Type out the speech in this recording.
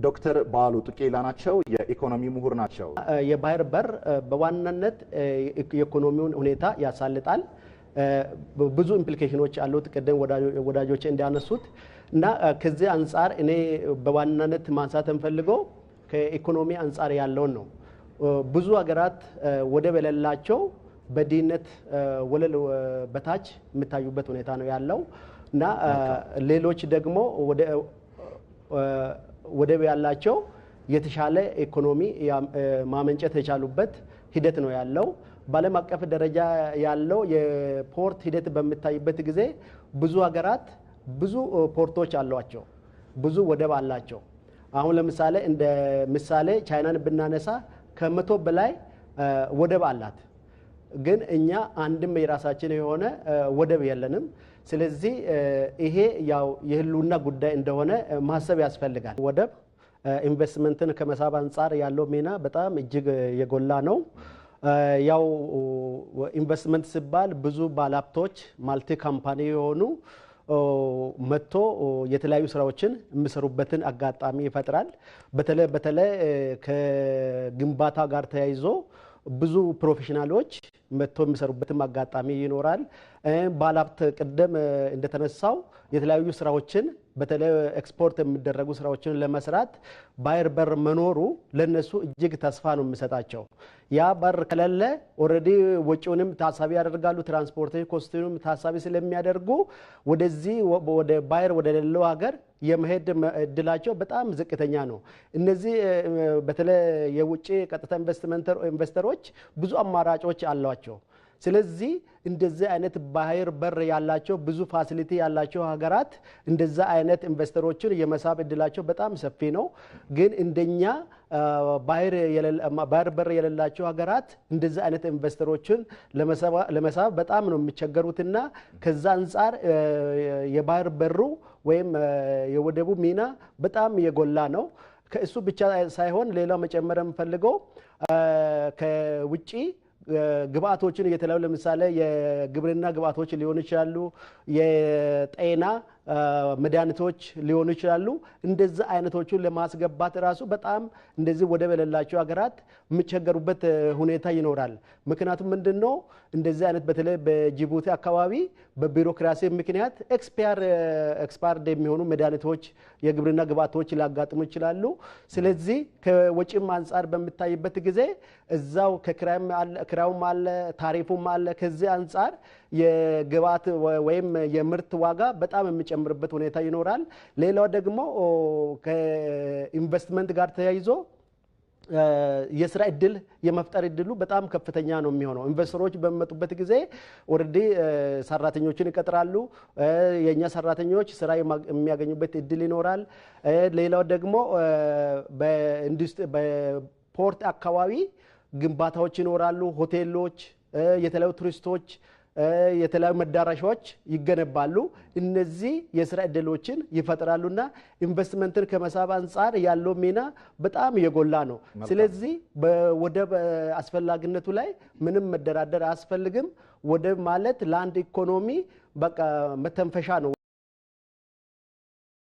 ዶክተር ባሉ ጥቄላ ናቸው የኢኮኖሚ ምሁር ናቸው። የባህር በር በዋናነት የኢኮኖሚውን ሁኔታ ያሳልጣል። ብዙ ኢምፕሊኬሽኖች አሉት ቀደም ወዳጆች እንዲያነሱት እና ከዚህ አንፃር እኔ በዋናነት ማንሳት እንፈልገው ከኢኮኖሚ አንፃር ያለውን ነው። ብዙ ሀገራት ወደብ የሌላቸው በድህነት ወለል በታች የምታዩበት ሁኔታ ነው ያለው እና ሌሎች ደግሞ ወደብ ያላቸው የተሻለ ኢኮኖሚ ማመንጨት የቻሉበት ሂደት ነው ያለው። በዓለም አቀፍ ደረጃ ያለው የፖርት ሂደት በሚታይበት ጊዜ ብዙ ሀገራት ብዙ ፖርቶች አሏቸው፣ ብዙ ወደብ አላቸው። አሁን ለምሳሌ እንደ ምሳሌ ቻይናን ብናነሳ ከመቶ በላይ ወደብ አላት። ግን እኛ አንድም የራሳችን የሆነ ወደብ የለንም። ስለዚህ ይሄ ያው የህልውና ጉዳይ እንደሆነ ማሰብ ያስፈልጋል። ወደብ ኢንቨስትመንትን ከመሳብ አንፃር ያለው ሚና በጣም እጅግ የጎላ ነው። ያው ኢንቨስትመንት ሲባል ብዙ ባለሀብቶች ማልቲ ካምፓኒ የሆኑ መጥቶ የተለያዩ ስራዎችን የሚሰሩበትን አጋጣሚ ይፈጥራል። በተለይ ከግንባታ ጋር ተያይዞ ብዙ ፕሮፌሽናሎች መጥቶ የሚሰሩበትም አጋጣሚ ይኖራል። ባለሀብት ቀደም እንደተነሳው የተለያዩ ስራዎችን በተለይ ኤክስፖርት የሚደረጉ ስራዎችን ለመስራት ባህር በር መኖሩ ለነሱ እጅግ ተስፋ ነው የሚሰጣቸው። ያ በር ከሌለ ኦሬዲ ወጪውንም ታሳቢ ያደርጋሉ፣ ትራንስፖርት ኮስቱንም ታሳቢ ስለሚያደርጉ ወደዚህ ወደ ባህር ወደ ሌላው ሀገር የመሄድ እድላቸው በጣም ዝቅተኛ ነው። እነዚህ በተለይ የውጪ ቀጥታ ኢንቨስተሮች ብዙ አማራጮች አሏቸው። ስለዚህ እንደዚህ አይነት ባህር በር ያላቸው ብዙ ፋሲሊቲ ያላቸው ሀገራት እንደዛ አይነት ኢንቨስተሮችን የመሳብ እድላቸው በጣም ሰፊ ነው። ግን እንደኛ ባህር በር የሌላቸው ሀገራት እንደዚህ አይነት ኢንቨስተሮችን ለመሳብ በጣም ነው የሚቸገሩትና ከዛ አንፃር የባህር በሩ ወይም የወደቡ ሚና በጣም የጎላ ነው። ከእሱ ብቻ ሳይሆን ሌላ መጨመር የምፈልገው ከውጪ ግብአቶችን እየተለያዩ ለምሳሌ የግብርና ግብአቶች ሊሆኑ ይችላሉ፣ የጤና መድኃኒቶች ሊሆኑ ይችላሉ። እንደዚህ አይነቶቹን ለማስገባት ራሱ በጣም እንደዚህ ወደብ የሌላቸው ሀገራት የሚቸገሩበት ሁኔታ ይኖራል። ምክንያቱም ምንድነው እንደዚህ አይነት በተለይ በጅቡቲ አካባቢ በቢሮክራሲ ምክንያት ኤክስፓየርድ የሚሆኑ መድኃኒቶች፣ የግብርና ግብአቶች ሊያጋጥሙ ይችላሉ። ስለዚህ ከወጪም አንፃር በሚታይበት ጊዜ እዛው ከክራውም አለ ታሪፉም አለ። ከዚህ አንፃር የግብአት ወይም የምርት ዋጋ በጣም የሚጨምርበት ሁኔታ ይኖራል። ሌላው ደግሞ ከኢንቨስትመንት ጋር ተያይዞ የስራ እድል የመፍጠር እድሉ በጣም ከፍተኛ ነው የሚሆነው። ኢንቨስተሮች በሚመጡበት ጊዜ ኦሬዲ ሰራተኞችን ይቀጥራሉ። የኛ ሰራተኞች ስራ የሚያገኙበት እድል ይኖራል። ሌላው ደግሞ በፖርት አካባቢ ግንባታዎች ይኖራሉ፣ ሆቴሎች፣ የተለያዩ ቱሪስቶች፣ የተለያዩ መዳረሻዎች ይገነባሉ። እነዚህ የስራ እድሎችን ይፈጥራሉና ኢንቨስትመንትን ከመሳብ አንፃር ያለው ሚና በጣም የጎላ ነው። ስለዚህ በወደብ አስፈላጊነቱ ላይ ምንም መደራደር አያስፈልግም። ወደብ ማለት ለአንድ ኢኮኖሚ በቃ መተንፈሻ ነው።